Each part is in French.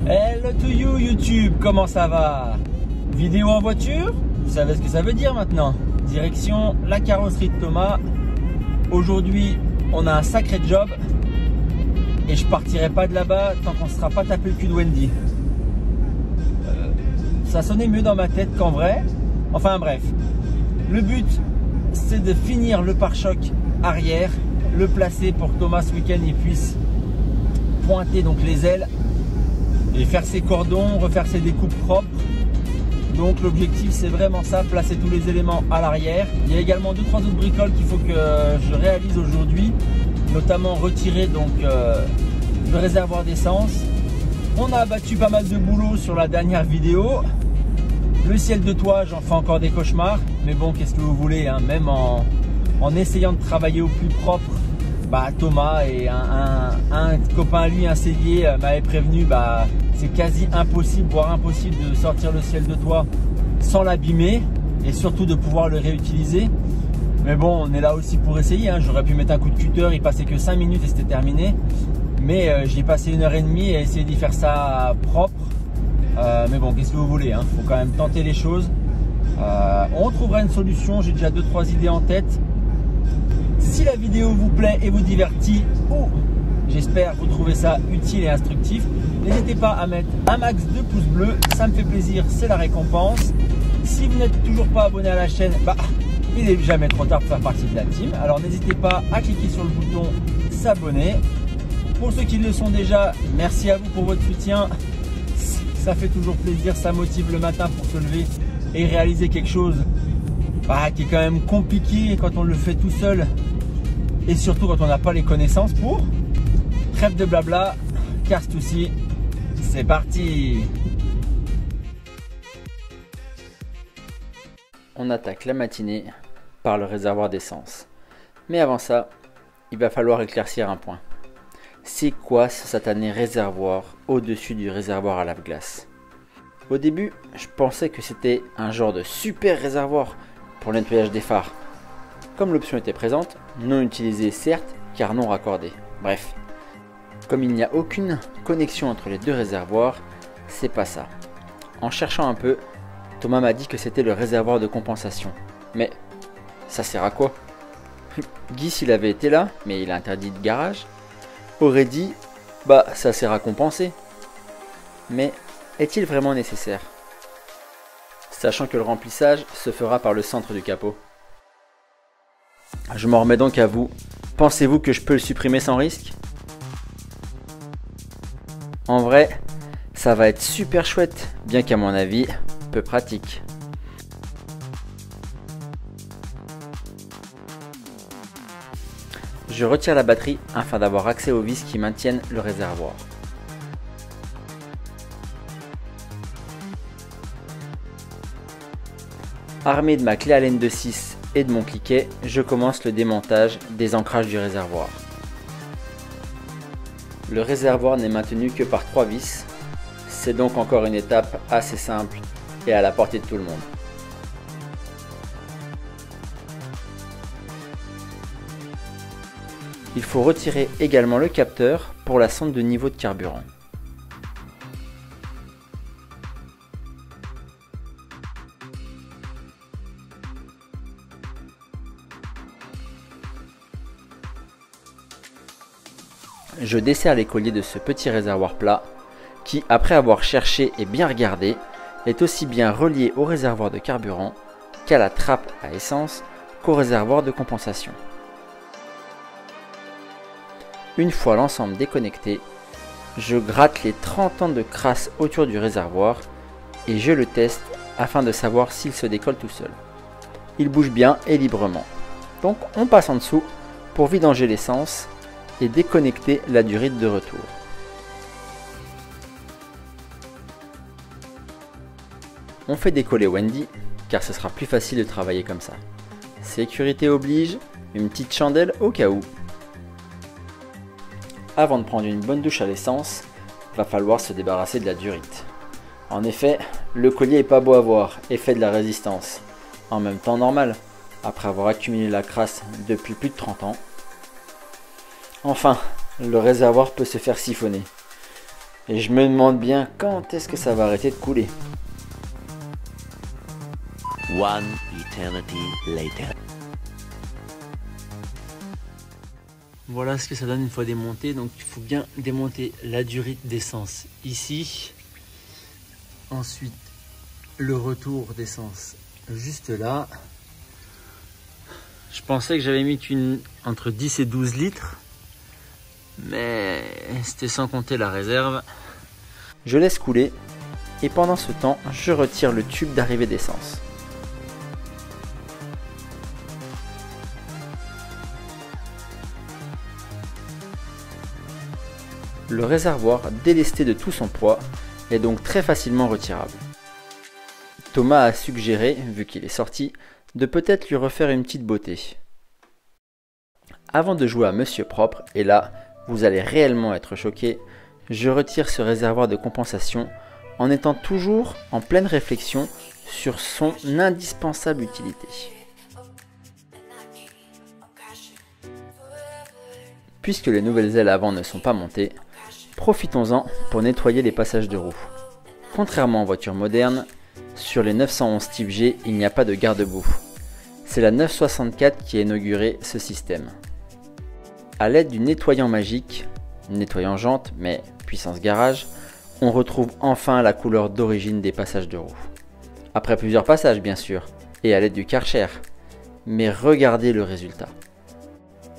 Hello to you YouTube, comment ça va? Vidéo en voiture? Vous savez ce que ça veut dire maintenant. Direction la carrosserie de Thomas. Aujourd'hui, on a un sacré job et je partirai pas de là-bas tant qu'on ne sera pas tapé le cul de Wendy. Ça sonnait mieux dans ma tête qu'en vrai. Enfin bref, le but c'est de finir le pare-choc arrière, le placer pour que Thomas ce week-end il puisse pointer donc les ailes et faire ses cordons, refaire ses découpes propres. Donc l'objectif c'est vraiment ça, placer tous les éléments à l'arrière. Il y a également 2-3 autres bricoles qu'il faut que je réalise aujourd'hui, notamment retirer donc le réservoir d'essence. On a abattu pas mal de boulot sur la dernière vidéo. Le ciel de toit, j'en fais encore des cauchemars, mais bon, qu'est-ce que vous voulez, hein, même en essayant de travailler au plus propre, bah, Thomas et un copain à lui, un cellier, m'avait prévenu, bah, c'est quasi impossible, voire impossible de sortir le ciel de toit sans l'abîmer et surtout de pouvoir le réutiliser. Mais bon, on est là aussi pour essayer, hein. J'aurais pu mettre un coup de cutter, il passait que 5 minutes et c'était terminé. Mais j'ai passé 1h30 à essayer d'y faire ça propre. Mais bon, qu'est-ce que vous voulez, hein, faut quand même tenter les choses. On trouvera une solution, j'ai déjà 2-3 idées en tête. Si la vidéo vous plaît et vous divertit, ou j'espère vous trouvez ça utile et instructif, n'hésitez pas à mettre un max de pouces bleus, ça me fait plaisir, c'est la récompense. Si vous n'êtes toujours pas abonné à la chaîne, bah, il n'est jamais trop tard pour faire partie de la team. Alors n'hésitez pas à cliquer sur le bouton s'abonner. Pour ceux qui le sont déjà, merci à vous pour votre soutien. Ça fait toujours plaisir, ça motive le matin pour se lever et réaliser quelque chose qui est quand même compliqué quand on le fait tout seul et surtout quand on n'a pas les connaissances pour. Trêve de blabla, casse-touci, c'est parti. On attaque la matinée par le réservoir d'essence. Mais avant ça, il va falloir éclaircir un point. C'est quoi ce satané réservoir au-dessus du réservoir à lave-glace? Au début, je pensais que c'était un genre de super réservoir pour le nettoyage des phares. Comme l'option était présente, non utilisée certes, car non raccordée. Bref, comme il n'y a aucune connexion entre les deux réservoirs, c'est pas ça. En cherchant un peu, Thomas m'a dit que c'était le réservoir de compensation. Mais ça sert à quoi? Guy, s'il avait été là, mais il a interdit de garage, aurait dit bah ça sert à compenser. Mais est-il vraiment nécessaire? Sachant que le remplissage se fera par le centre du capot. Je m'en remets donc à vous. Pensez-vous que je peux le supprimer sans risque? En vrai, ça va être super chouette, bien qu'à mon avis, peu pratique. Je retire la batterie afin d'avoir accès aux vis qui maintiennent le réservoir. Armé de ma clé Allen de 6 et de mon cliquet, je commence le démontage des ancrages du réservoir. Le réservoir n'est maintenu que par 3 vis, c'est donc encore une étape assez simple et à la portée de tout le monde. Il faut retirer également le capteur pour la sonde de niveau de carburant. Je desserre les colliers de ce petit réservoir plat qui, après avoir cherché et bien regardé, est aussi bien relié au réservoir de carburant qu'à la trappe à essence qu'au réservoir de compensation. Une fois l'ensemble déconnecté, je gratte les 30 ans de crasse autour du réservoir et je le teste afin de savoir s'il se décolle tout seul. Il bouge bien et librement. Donc on passe en dessous pour vidanger l'essence et déconnecter la durite de retour. On fait décoller Wendy car ce sera plus facile de travailler comme ça. Sécurité oblige, une petite chandelle au cas où. Avant de prendre une bonne douche à l'essence, va falloir se débarrasser de la durite. En effet, le collier est pas beau à voir et fait de la résistance. En même temps normal, après avoir accumulé la crasse depuis plus de 30 ans. Enfin, le réservoir peut se faire siphonner. Et je me demande bien quand est-ce que ça va arrêter de couler. One eternity later. Voilà ce que ça donne une fois démonté. Donc il faut bien démonter la durite d'essence ici. Ensuite le retour d'essence juste là. Je pensais que j'avais mis entre 10 et 12 litres. Mais c'était sans compter la réserve. Je laisse couler. Et pendant ce temps, je retire le tube d'arrivée d'essence. Le réservoir, délesté de tout son poids, est donc très facilement retirable. Thomas a suggéré, vu qu'il est sorti, de peut-être lui refaire une petite beauté. Avant de jouer à Monsieur Propre, et là, vous allez réellement être choqué, je retire ce réservoir de compensation en étant toujours en pleine réflexion sur son indispensable utilité. Puisque les nouvelles ailes avant ne sont pas montées, profitons-en pour nettoyer les passages de roue. Contrairement aux voitures modernes, sur les 911 Type G, il n'y a pas de garde-boue. C'est la 964 qui a inauguré ce système. A l'aide du nettoyant magique, nettoyant jante mais puissance garage, on retrouve enfin la couleur d'origine des passages de roue. Après plusieurs passages bien sûr, et à l'aide du Karcher. Mais regardez le résultat.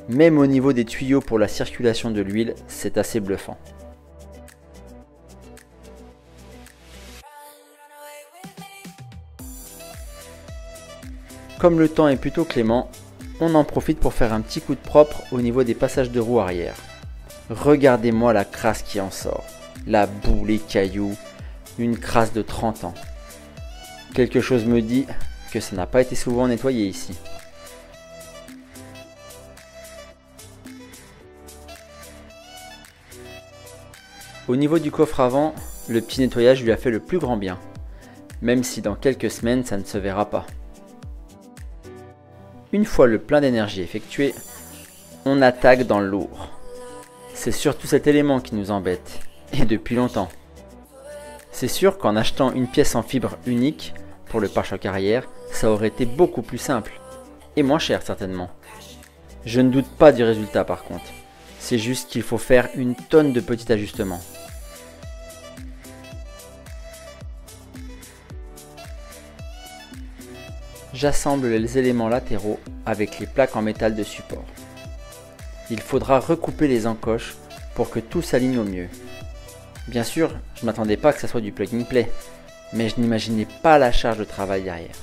Même au niveau des tuyaux pour la circulation de l'huile, c'est assez bluffant. Comme le temps est plutôt clément, on en profite pour faire un petit coup de propre au niveau des passages de roue arrière. Regardez-moi la crasse qui en sort. La boue, les cailloux, une crasse de 30 ans. Quelque chose me dit que ça n'a pas été souvent nettoyé ici. Au niveau du coffre avant, le petit nettoyage lui a fait le plus grand bien. Même si dans quelques semaines ça ne se verra pas. Une fois le plein d'énergie effectué, on attaque dans le lourd. C'est surtout cet élément qui nous embête, et depuis longtemps. C'est sûr qu'en achetant une pièce en fibre unique pour le pare-choc arrière, ça aurait été beaucoup plus simple, et moins cher certainement. Je ne doute pas du résultat par contre, c'est juste qu'il faut faire une tonne de petits ajustements. J'assemble les éléments latéraux avec les plaques en métal de support. Il faudra recouper les encoches pour que tout s'aligne au mieux. Bien sûr, je ne m'attendais pas que ça soit du plug and play, mais je n'imaginais pas la charge de travail derrière.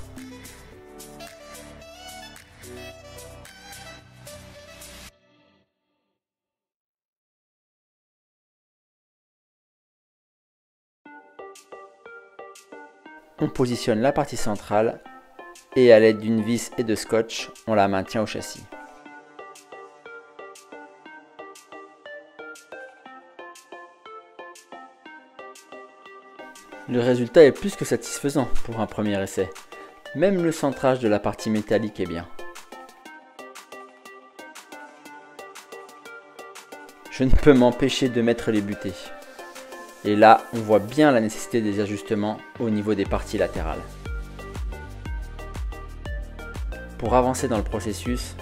On positionne la partie centrale et à l'aide d'une vis et de scotch, on la maintient au châssis. Le résultat est plus que satisfaisant pour un premier essai. Même le centrage de la partie métallique est bien. Je ne peux m'empêcher de mettre les butées. Et là, on voit bien la nécessité des ajustements au niveau des parties latérales. Pour avancer dans le processus,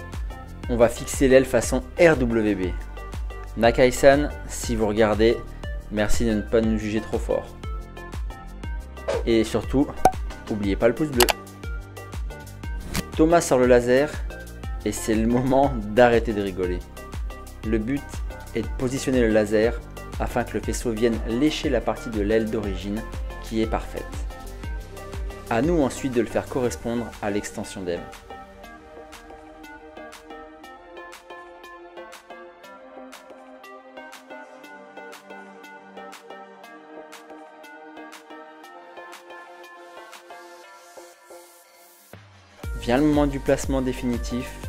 on va fixer l'aile façon RWB. Nakai-san, si vous regardez, merci de ne pas nous juger trop fort. Et surtout, n'oubliez pas le pouce bleu. Thomas sort le laser et c'est le moment d'arrêter de rigoler. Le but est de positionner le laser afin que le faisceau vienne lécher la partie de l'aile d'origine qui est parfaite. A nous ensuite de le faire correspondre à l'extension d'aile. Vient le moment du placement définitif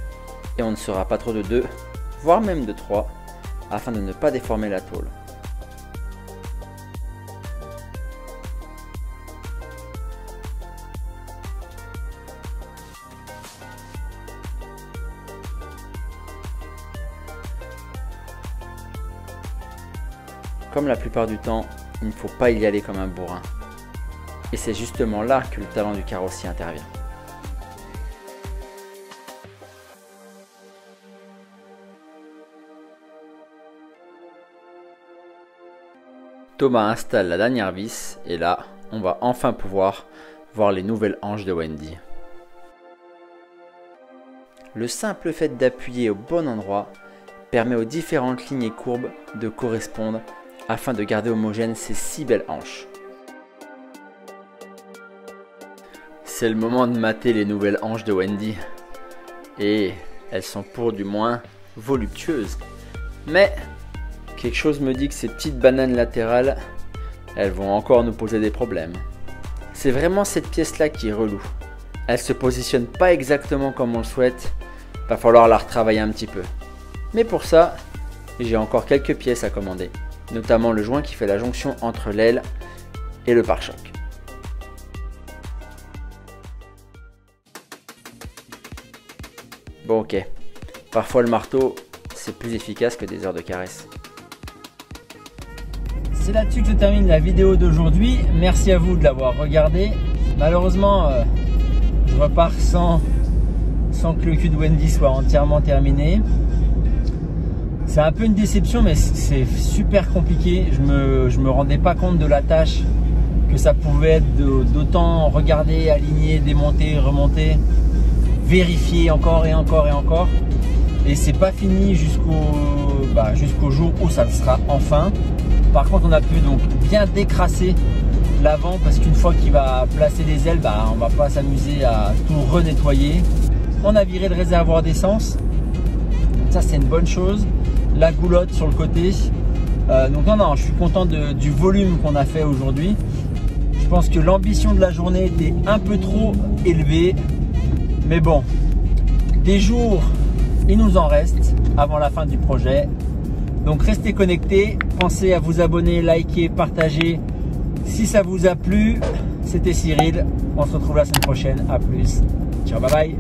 et on ne sera pas trop de 2, voire même de 3, afin de ne pas déformer la tôle. Comme la plupart du temps, il ne faut pas y aller comme un bourrin. Et c'est justement là que le talent du carrossier intervient. Thomas installe la dernière vis et là, on va enfin pouvoir voir les nouvelles hanches de Wendy. Le simple fait d'appuyer au bon endroit permet aux différentes lignes et courbes de correspondre afin de garder homogènes ces si belles hanches. C'est le moment de mater les nouvelles hanches de Wendy. Et elles sont pour du moins voluptueuses. Mais quelque chose me dit que ces petites bananes latérales, elles vont encore nous poser des problèmes. C'est vraiment cette pièce-là qui est relou. Elle se positionne pas exactement comme on le souhaite. Va falloir la retravailler un petit peu. Mais pour ça, j'ai encore quelques pièces à commander. Notamment le joint qui fait la jonction entre l'aile et le pare-choc. Bon ok, parfois le marteau c'est plus efficace que des heures de caresse. C'est là-dessus que je termine la vidéo d'aujourd'hui. Merci à vous de l'avoir regardé. Malheureusement, je repars sans que le cul de Wendy soit entièrement terminé. C'est un peu une déception, mais c'est super compliqué. Je me rendais pas compte de la tâche que ça pouvait être d'autant regarder, aligner, démonter, remonter, vérifier encore et encore et encore. Et c'est pas fini jusqu'au jour où ça le sera enfin. Par contre, on a pu donc bien décrasser l'avant parce qu'une fois qu'il va placer les ailes, on va pas s'amuser à tout renettoyer. On a viré le réservoir d'essence. Ça, c'est une bonne chose. La goulotte sur le côté. Donc non, je suis content du volume qu'on a fait aujourd'hui. Je pense que l'ambition de la journée était un peu trop élevée. Mais bon, des jours, il nous en reste avant la fin du projet. Donc restez connectés, pensez à vous abonner, liker, partager si ça vous a plu. C'était Cyril, on se retrouve la semaine prochaine, à plus, ciao, bye bye.